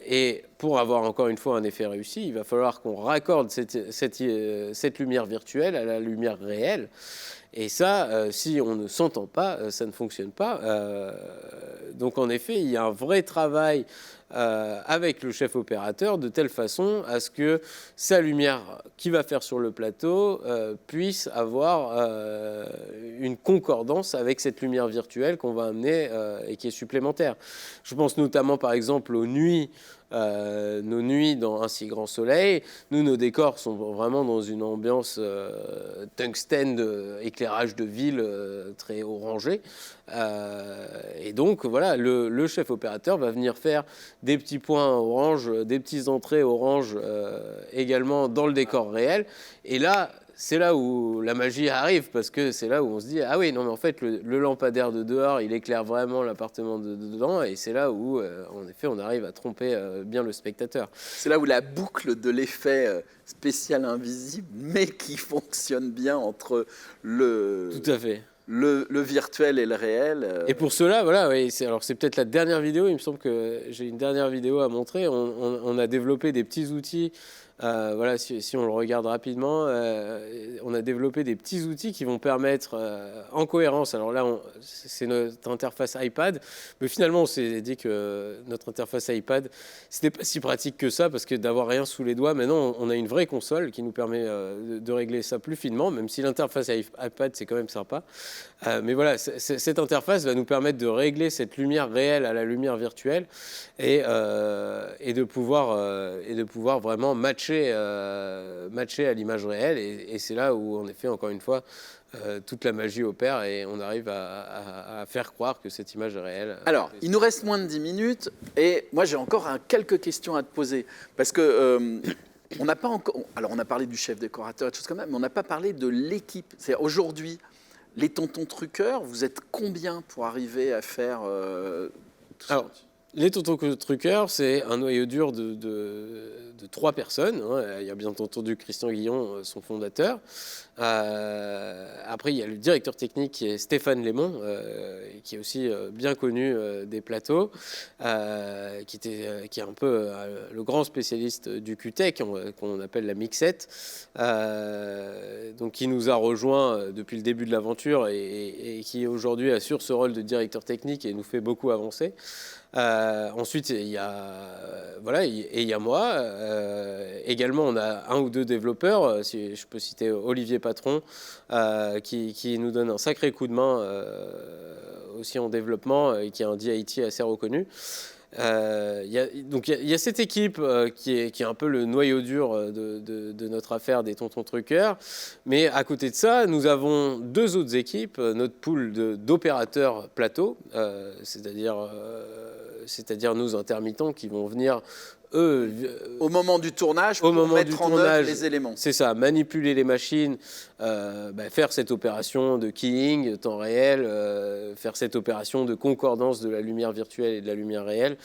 Et pour avoir encore une fois un effet réussi, il va falloir qu'on raccorde cette lumière virtuelle à la lumière réelle. Et ça, si on ne s'entend pas, ça ne fonctionne pas. Donc en effet, il y a un vrai travail avec le chef opérateur de telle façon à ce que sa lumière qu'il va faire sur le plateau puisse avoir une concordance avec cette lumière virtuelle qu'on va amener et qui est supplémentaire. Je pense notamment par exemple aux nuits. Nos nuits dans un si grand soleil, nous, nos décors sont vraiment dans une ambiance tungstène, éclairage de ville très orangé. Et donc, voilà, le chef opérateur va venir faire des petits points orange, des petites entrées orange également dans le décor réel. Et là, c'est là où la magie arrive, parce que c'est là où on se dit ah oui, non mais en fait le lampadaire de dehors il éclaire vraiment l'appartement de dedans, et c'est là où en effet on arrive à tromper bien le spectateur. C'est là où la boucle de l'effet spécial invisible, mais qui fonctionne bien entre Tout à fait. Le virtuel et le réel. Et pour cela, voilà, oui, c'est peut-être la dernière vidéo, il me semble que j'ai une dernière vidéo à montrer. On a développé des petits outils. Voilà, si on le regarde rapidement, on a développé des petits outils qui vont permettre, en cohérence, alors là, c'est notre interface iPad, mais finalement, on s'est dit que notre interface iPad, c'était pas si pratique que ça, parce que d'avoir rien sous les doigts, maintenant, on a une vraie console qui nous permet de régler ça plus finement, même si l'interface iPad, c'est quand même sympa. Mais voilà, cette interface va nous permettre de régler cette lumière réelle à la lumière virtuelle et de pouvoir vraiment matcher à l'image réelle. Et c'est là où, en effet, encore une fois, toute la magie opère et on arrive à faire croire que cette image est réelle. Alors, il nous reste moins de 10 minutes et moi, j'ai encore quelques questions à te poser. Parce que... on n'a pas encore... Alors, on a parlé du chef décorateur et de choses comme ça, mais on n'a pas parlé de l'équipe. C'est aujourd'hui... Les tontons truqueurs, vous êtes combien pour arriver à faire tout ça? Alors, les tontons truqueurs, c'est un noyau dur de 3 personnes. Hein. Il y a bien entendu Christian Guillon, son fondateur. Après, il y a le directeur technique qui est Stéphane Lémon, qui est aussi bien connu des plateaux, qui est un peu le grand spécialiste du QTech, qu'on appelle la mixette, donc qui nous a rejoint depuis le début de l'aventure et qui aujourd'hui assure ce rôle de directeur technique et nous fait beaucoup avancer. Ensuite, il y a moi. Également, on a un ou deux développeurs. Si je peux citer Olivier Patron, qui nous donne un sacré coup de main aussi en développement et qui est un DIT assez reconnu. Il y a cette équipe qui est un peu le noyau dur de notre affaire des tontons truqueurs. Mais à côté de ça, nous avons 2 autres équipes, notre pool d'opérateurs plateau, c'est-à-dire nos intermittents qui vont venir, eux, au moment du tournage, pour mettre en œuvre les éléments. C'est ça, manipuler les machines, faire cette opération de keying temps réel, faire cette opération de concordance de la lumière virtuelle et de la lumière réelle,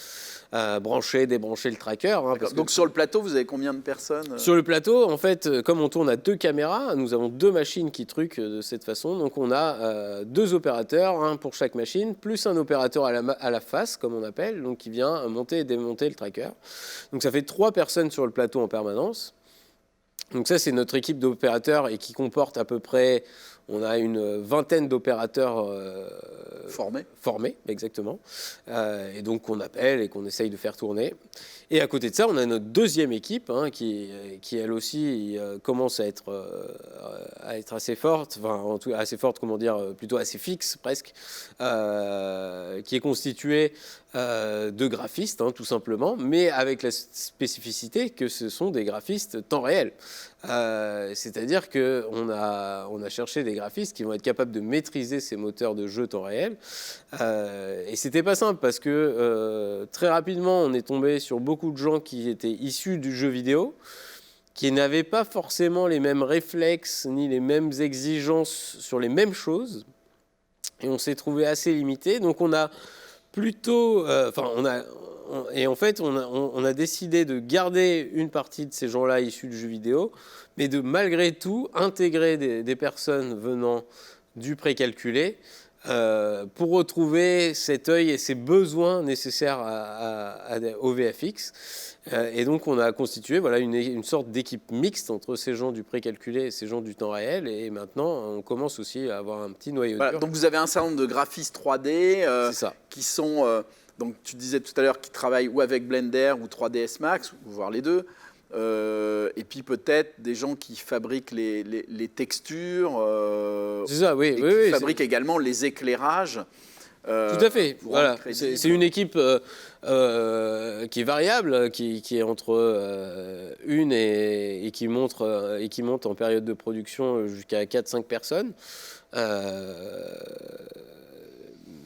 brancher, débrancher le tracker. Hein, donc sur le plateau, vous avez combien de personnes? Sur le plateau, en fait, comme on tourne à 2 caméras, nous avons 2 machines qui truquent de cette façon. Donc on a 2 opérateurs, un pour chaque machine, plus un opérateur à la face, comme on appelle, donc qui vient monter et démonter le tracker. Donc ça fait 3 personnes sur le plateau en permanence. Donc ça, c'est notre équipe d'opérateurs et qui comporte à peu près, on a une vingtaine d'opérateurs formés, exactement. Et donc qu'on appelle et qu'on essaye de faire tourner. Et à côté de ça, on a notre deuxième équipe hein, qui elle aussi commence à être assez forte, enfin en tout, assez forte, comment dire, plutôt assez fixe presque, qui est constituée de graphistes, hein, tout simplement, mais avec la spécificité que ce sont des graphistes temps réel. C'est-à-dire qu'on a cherché des graphistes qui vont être capables de maîtriser ces moteurs de jeu temps réel. Et c'était pas simple parce que très rapidement, on est tombé sur beaucoup de gens qui étaient issus du jeu vidéo, qui n'avaient pas forcément les mêmes réflexes ni les mêmes exigences sur les mêmes choses. Et on s'est trouvé assez limité. Donc on a plutôt... Et en fait, on a décidé de garder une partie de ces gens-là issus du jeu vidéo, mais de malgré tout intégrer des personnes venant du précalculé pour retrouver cet œil et ces besoins nécessaires au VFX. Et donc, on a constitué une sorte d'équipe mixte entre ces gens du précalculé et ces gens du temps réel. Et maintenant, on commence aussi à avoir un petit noyau dur. Donc, vous avez un certain nombre de graphistes 3D qui sont, donc tu disais tout à l'heure, qui travaillent ou avec Blender ou 3ds Max, ou voire les deux. Et puis peut-être des gens qui fabriquent les textures. C'est ça, oui. Et qui fabriquent également les éclairages. Tout à fait. Voilà. C'est une équipe qui est variable, qui est entre une et qui monte en période de production jusqu'à 4-5 personnes.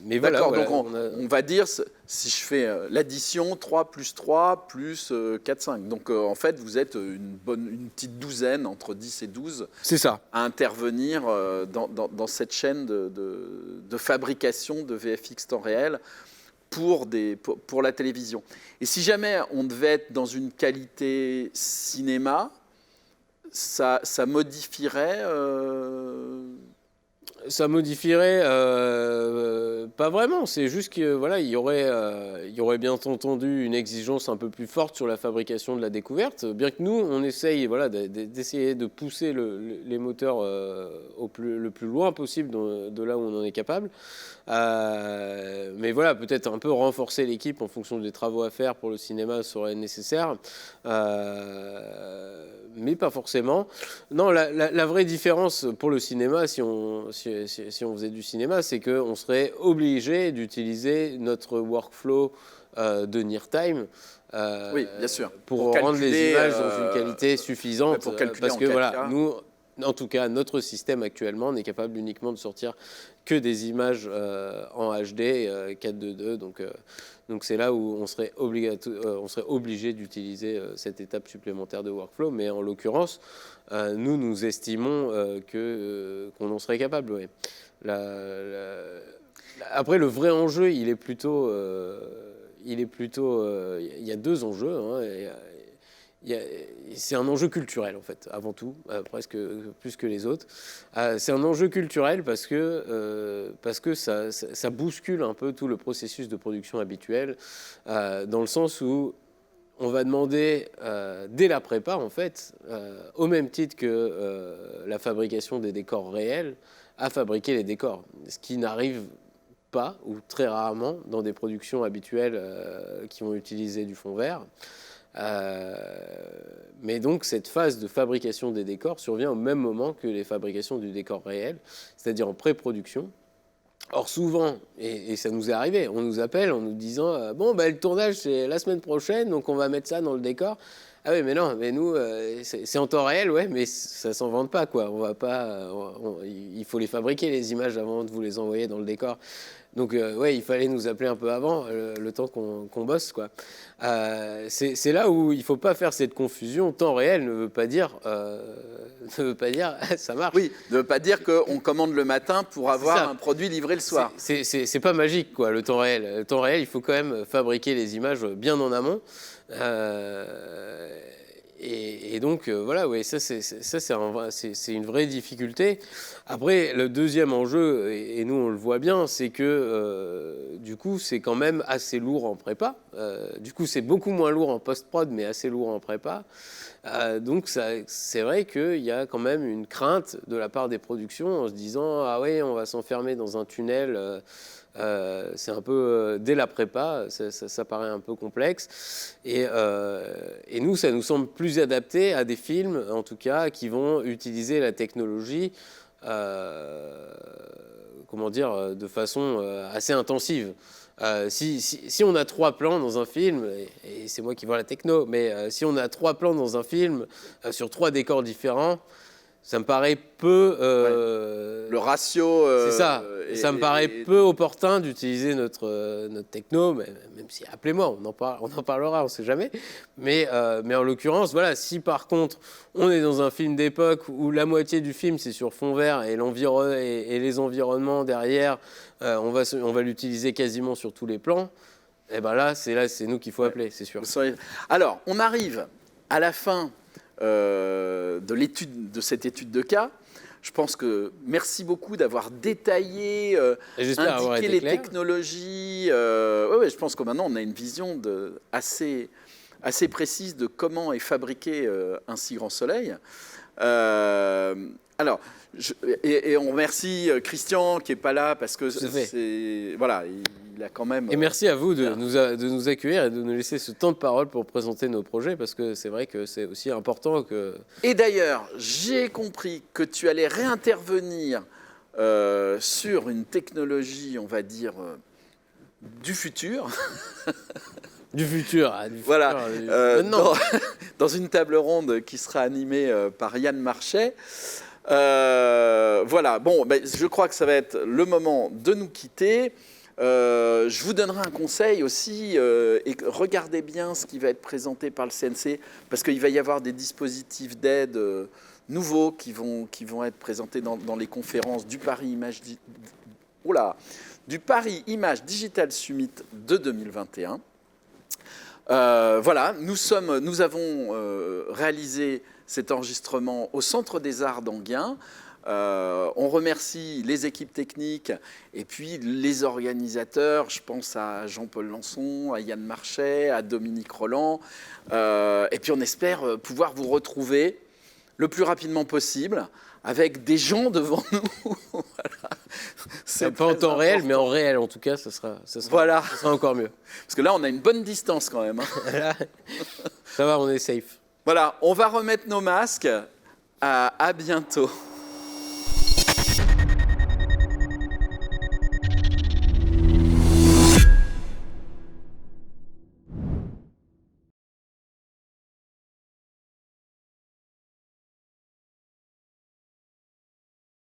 Mais voilà, donc on va dire, si je fais l'addition, 3 plus 3 plus 4, 5. Donc en fait, vous êtes une petite douzaine, entre 10 et 12, c'est ça, à intervenir dans cette chaîne de fabrication de VFX temps réel pour la télévision. Et si jamais on devait être dans une qualité cinéma, ça modifierait... Ça modifierait pas vraiment, c'est juste que voilà, il y aurait bien entendu une exigence un peu plus forte sur la fabrication de la découverte, bien que nous on essaye d'essayer de pousser les moteurs le plus loin possible de là où on en est capable. Mais voilà, peut-être un peu renforcer l'équipe en fonction des travaux à faire pour le cinéma serait nécessaire, mais pas forcément. Non, la vraie différence pour le cinéma, si on faisait du cinéma, c'est qu'on serait obligé d'utiliser notre workflow de near time. Oui, bien sûr. Pour rendre les images dans une qualité suffisante. Parce que voilà, nous, en tout cas, notre système actuellement n'est capable uniquement de sortir que des images en HD 4:2. Donc c'est là où on serait obligé d'utiliser cette étape supplémentaire de workflow. Mais en l'occurrence, nous estimons qu'on en serait capable. Ouais. Après, le vrai enjeu, il est plutôt... il y a deux enjeux. Hein, c'est un enjeu culturel, en fait, avant tout, presque plus que les autres. C'est un enjeu culturel parce que ça bouscule un peu tout le processus de production habituel, dans le sens où on va demander, dès la prépa, en fait, au même titre que la fabrication des décors réels, à fabriquer les décors. Ce qui n'arrive pas, ou très rarement, dans des productions habituelles qui vont utiliser du fond vert. Mais donc cette phase de fabrication des décors survient au même moment que les fabrications du décor réel, c'est-à-dire en pré-production. Or souvent, et ça nous est arrivé, on nous appelle en nous disant le tournage c'est la semaine prochaine, donc on va mettre ça dans le décor. Ah oui, mais non, mais nous, c'est en temps réel, ouais, mais ça s'en vante pas, quoi. On va pas, il faut les fabriquer, les images, avant de vous les envoyer dans le décor. Donc, ouais, il fallait nous appeler un peu avant, le temps qu'on bosse, quoi. C'est là où il ne faut pas faire cette confusion. Temps réel ne veut pas dire ça marche. Oui, ne veut pas dire qu'on commande le matin pour avoir un produit livré le soir. C'est pas magique, quoi, le temps réel. Le temps réel, il faut quand même fabriquer les images bien en amont. Et donc, voilà, ouais, ça c'est une vraie difficulté. Après, le deuxième enjeu, et nous on le voit bien, c'est que du coup, c'est quand même assez lourd en prépa. Du coup, c'est beaucoup moins lourd en post-prod, mais assez lourd en prépa. Donc, c'est vrai qu'il y a quand même une crainte de la part des productions en se disant « Ah oui, on va s'enfermer dans un tunnel ». C'est un peu, dès la prépa, ça paraît un peu complexe. Et nous, ça nous semble plus adapté à des films, en tout cas, qui vont utiliser la technologie, de façon assez intensive. Si on a 3 plans dans un film, et c'est moi qui vois la techno, mais si on a 3 plans dans un film sur 3 décors différents, ça me paraît peu... le ratio... c'est ça. Ça me paraît peu opportun d'utiliser notre techno, même si, appelez-moi, on en parlera, on ne sait jamais. Mais en l'occurrence, voilà, si par contre, on est dans un film d'époque où la moitié du film, c'est sur fond vert et les environnements derrière, on va l'utiliser quasiment sur tous les plans, et ben là, c'est nous qu'il faut appeler, c'est sûr. Alors, on arrive à la fin de cette étude de cas. Je pense que merci beaucoup d'avoir détaillé, indiqué les technologies. Ouais, je pense que maintenant on a une vision assez précise de comment est fabriqué un si grand soleil. Alors, et on remercie Christian qui n'est pas là parce que voilà, il a quand même... Et merci à vous de nous accueillir et de nous laisser ce temps de parole pour présenter nos projets, parce que c'est vrai que c'est aussi important que... Et d'ailleurs, j'ai compris que tu allais réintervenir sur une technologie, on va dire, du futur. Du futur. Voilà, dans une table ronde qui sera animée par Yann Marchais. Voilà, bon, je crois que ça va être le moment de nous quitter. Je vous donnerai un conseil aussi, et regardez bien ce qui va être présenté par le CNC, parce qu'il va y avoir des dispositifs d'aide nouveaux qui vont être présentés dans les conférences du Paris Image Digital Summit de 2021. Voilà, nous avons réalisé cet enregistrement au Centre des Arts d'Enghien. On remercie les équipes techniques et puis les organisateurs. Je pense à Jean-Paul Lançon, à Yann Marchais, à Dominique Roland. Et puis on espère pouvoir vous retrouver le plus rapidement possible avec des gens devant nous. Voilà. C'est pas en temps réel, mais en réel en tout cas, ça sera encore mieux. Parce que là, on a une bonne distance quand même. Hein. Ça va, on est safe. Voilà, on va remettre nos masques. À bientôt.